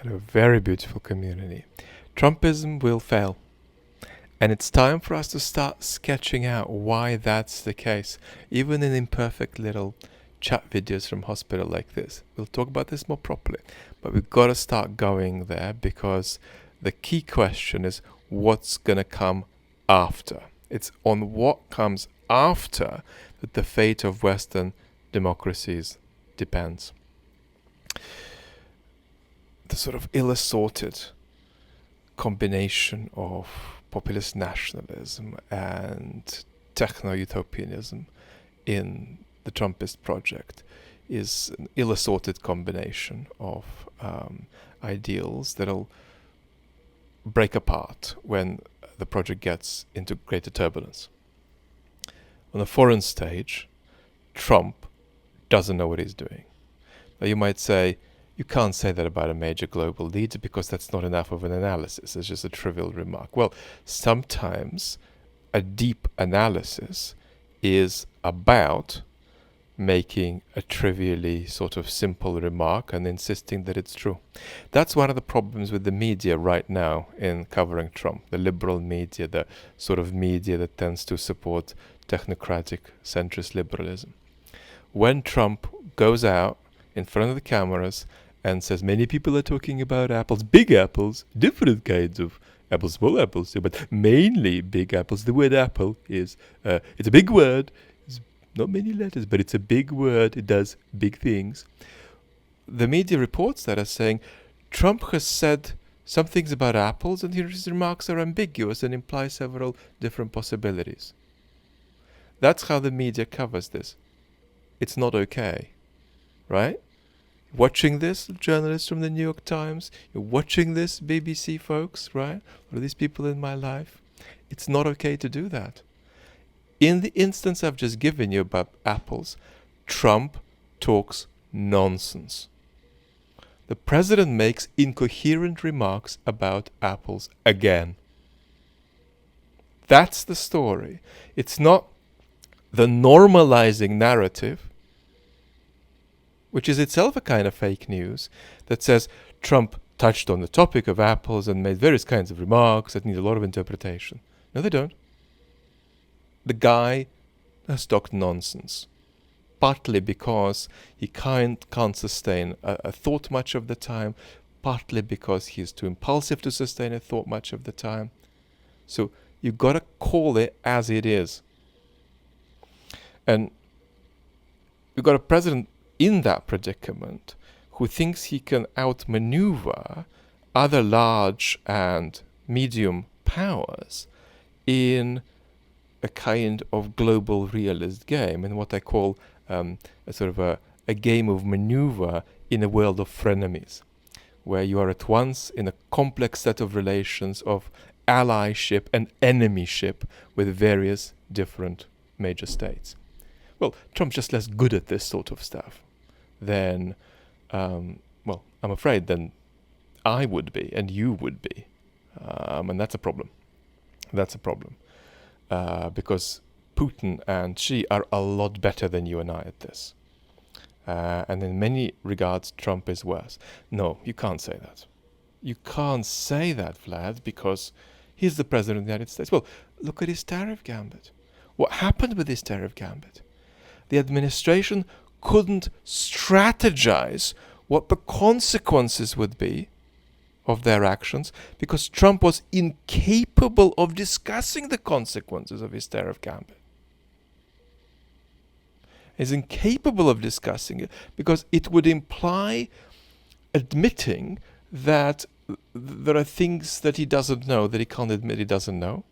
Hello, very beautiful community. Trumpism will fail. And it's time for us to start sketching out why that's the case, even in imperfect little chat videos from hospital like this. We'll talk about this more properly, but we've got to start going there because the key question is what's going to come after. It's on what comes after that the fate of Western democracies depends. The sort of ill-assorted combination of populist nationalism and techno-utopianism in the Trumpist project is an ill-assorted combination of ideals that'll break apart when the project gets into greater turbulence. On a foreign stage, Trump doesn't know what he's doing. Now you might say, you can't say that about a major global leader because that's not enough of an analysis. It's just a trivial remark. Well, sometimes a deep analysis is about making a trivially sort of simple remark and insisting that it's true. That's one of the problems with the media right now in covering Trump, the liberal media, the sort of media that tends to support technocratic centrist liberalism. When Trump goes out in front of the cameras and says many people are talking about apples, big apples, different kinds of apples, small apples, but mainly big apples. The word apple is, it's a big word, it's not many letters, but it's a big word, it does big things. The media reports that as saying, Trump has said some things about apples and his remarks are ambiguous and imply several different possibilities. That's how the media covers this. It's not okay, right? Watching this, journalists from the New York Times, you're watching this, BBC folks, right? What are these people in my life? It's not okay to do that. In the instance I've just given you about apples, Trump talks nonsense. The president makes incoherent remarks about apples again. That's the story. It's not the normalizing narrative, which is itself a kind of fake news, that says Trump touched on the topic of apples and made various kinds of remarks that need a lot of interpretation. No, they don't. The guy has talked nonsense, partly because he can't sustain a thought much of the time, partly because he's too impulsive to sustain a thought much of the time. So you've got to call it as it is. And you've got a president in that predicament who thinks he can outmaneuver other large and medium powers in a kind of global realist game, in what I call a sort of a game of maneuver in a world of frenemies, where you are at once in a complex set of relations of allyship and enemyship with various different major states. Well, Trump's just less good at this sort of stuff than, well, I'm afraid than I would be and you would be. And that's a problem. That's a problem. Because Putin and Xi are a lot better than you and I at this. And in many regards, Trump is worse. No, you can't say that. You can't say that, Vlad, because he's the president of the United States. Well, look at his tariff gambit. What happened with his tariff gambit? The administration couldn't strategize what the consequences would be of their actions because Trump was incapable of discussing the consequences of his tariff gambit. He's incapable of discussing it because it would imply admitting that there are things that he doesn't know, that he can't admit he doesn't know.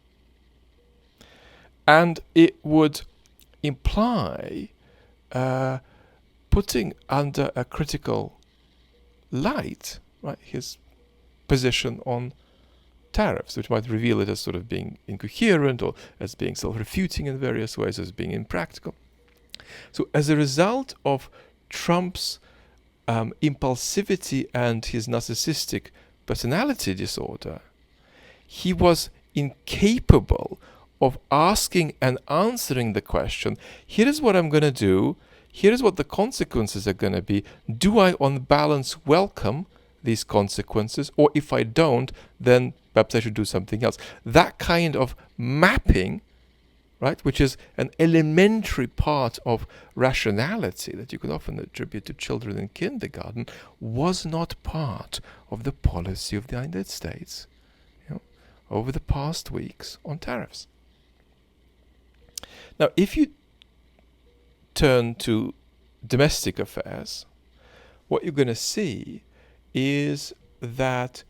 And it would imply putting under a critical light, right, his position on tariffs, which might reveal it as sort of being incoherent or as being self-refuting in various ways, as being impractical. So as a result of Trump's impulsivity and his narcissistic personality disorder, he was incapable of asking and answering the question, here is what I'm going to do, here is what the consequences are going to be, do I on balance welcome these consequences, or if I don't, then perhaps I should do something else. That kind of mapping, right, which is an elementary part of rationality that you could often attribute to children in kindergarten, was not part of the policy of the United States, over the past weeks on tariffs. Now, if you turn to domestic affairs, what you're going to see is that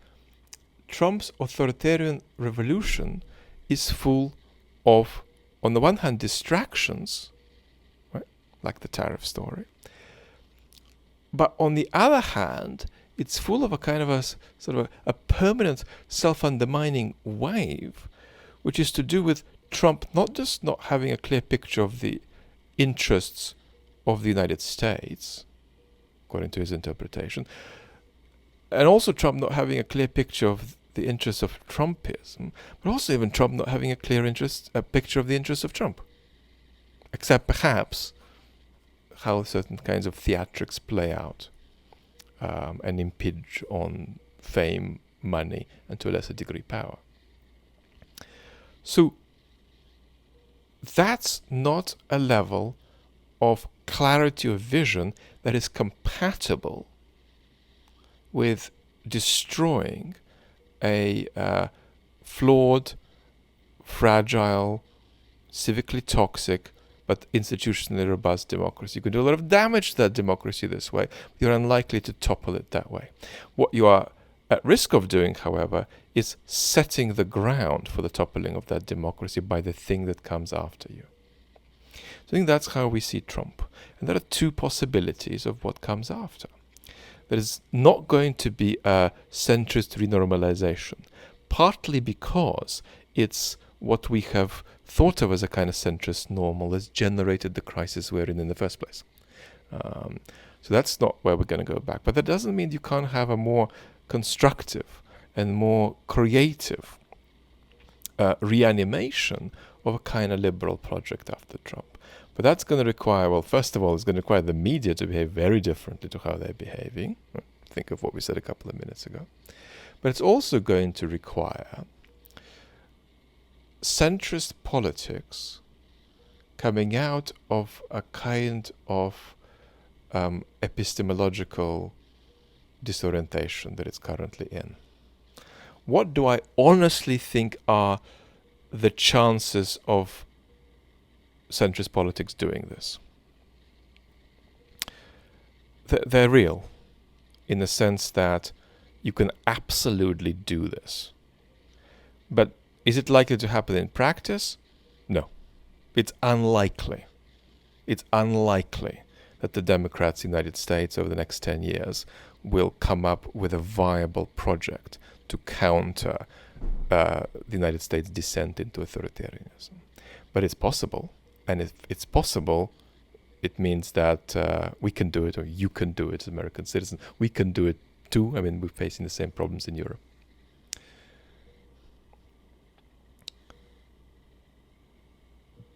Trump's authoritarian revolution is full of, on the one hand, distractions, right, like the tariff story, but on the other hand, it's full of a kind of a sort of a permanent self-undermining wave, which is to do with Trump not just not having a clear picture of the interests of the United States, according to his interpretation, and also Trump not having a clear picture of the interests of Trumpism, but also even Trump not having a clear picture of the interests of Trump, except perhaps how certain kinds of theatrics play out and impinge on fame, money, and to a lesser degree power. So that's not a level of clarity of vision that is compatible with destroying a flawed, fragile, civically toxic, but institutionally robust democracy. You can do a lot of damage to that democracy this way, but you're unlikely to topple it that way. What you are at risk of doing, however, is setting the ground for the toppling of that democracy by the thing that comes after you. So I think that's how we see Trump. And there are two possibilities of what comes after. There is not going to be a centrist renormalization, partly because it's what we have thought of as a kind of centrist normal has generated the crisis we're in the first place. So that's not where we're going to go back. But that doesn't mean you can't have a more constructive and more creative reanimation of a kind of liberal project after Trump. But that's going to require, well, first of all, it's going to require the media to behave very differently to how they're behaving. Think of what we said a couple of minutes ago. But it's also going to require centrist politics coming out of a kind of epistemological disorientation that it's currently in. What do I honestly think are the chances of centrist politics doing this? They're real, in the sense that you can absolutely do this. But is it likely to happen in practice? No. It's unlikely. It's unlikely that the Democrats in the United States over the next 10 years will come up with a viable project to counter the United States' descent into authoritarianism. But it's possible. And if it's possible, it means that we can do it, or you can do it as American citizens. We can do it too. I mean, we're facing the same problems in Europe.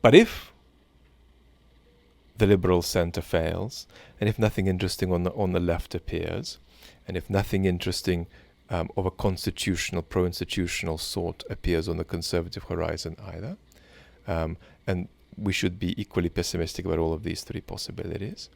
But if the liberal center fails, and if nothing interesting on the left appears, and if nothing interesting of a constitutional, pro-institutional sort appears on the conservative horizon either, and we should be equally pessimistic about all of these three possibilities,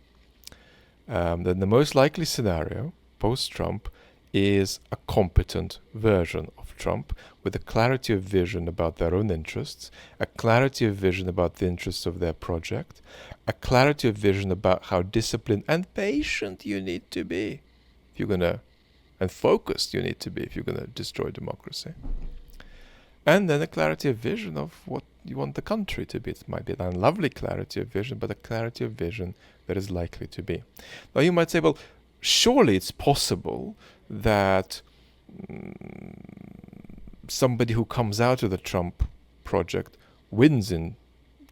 then the most likely scenario, post-Trump, is a competent version of Trump with a clarity of vision about their own interests, a clarity of vision about the interests of their project, a clarity of vision about how disciplined and patient you need to be if you're going to, and focused you need to be if you're going to destroy democracy. And then a clarity of vision of what you want the country to be. It might be an unlovely clarity of vision, but a clarity of vision that is likely to be. Now you might say, well, surely it's possible that somebody who comes out of the Trump project wins in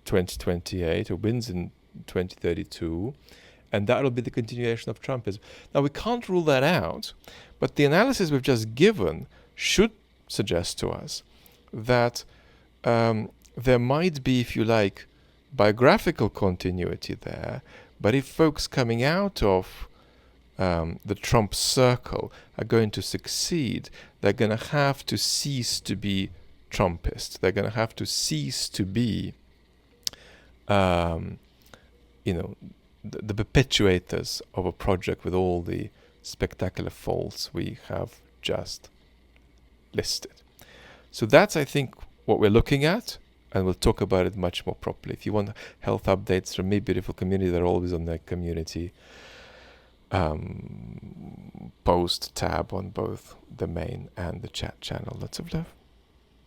2028 or wins in 2032, and that'll be the continuation of Trumpism. Now, we can't rule that out, but the analysis we've just given should suggest to us that there might be, if you like, biographical continuity there, but if folks coming out of the Trump circle are going to succeed, they're going to have to cease to be Trumpist. They're going to have to cease to be, the perpetuators of a project with all the spectacular faults we have just listed. So that's, I think, what we're looking at, and we'll talk about it much more properly. If you want health updates from Me Beautiful Community, they're always on the community post tab on both the main and the chat channel. Lots of love.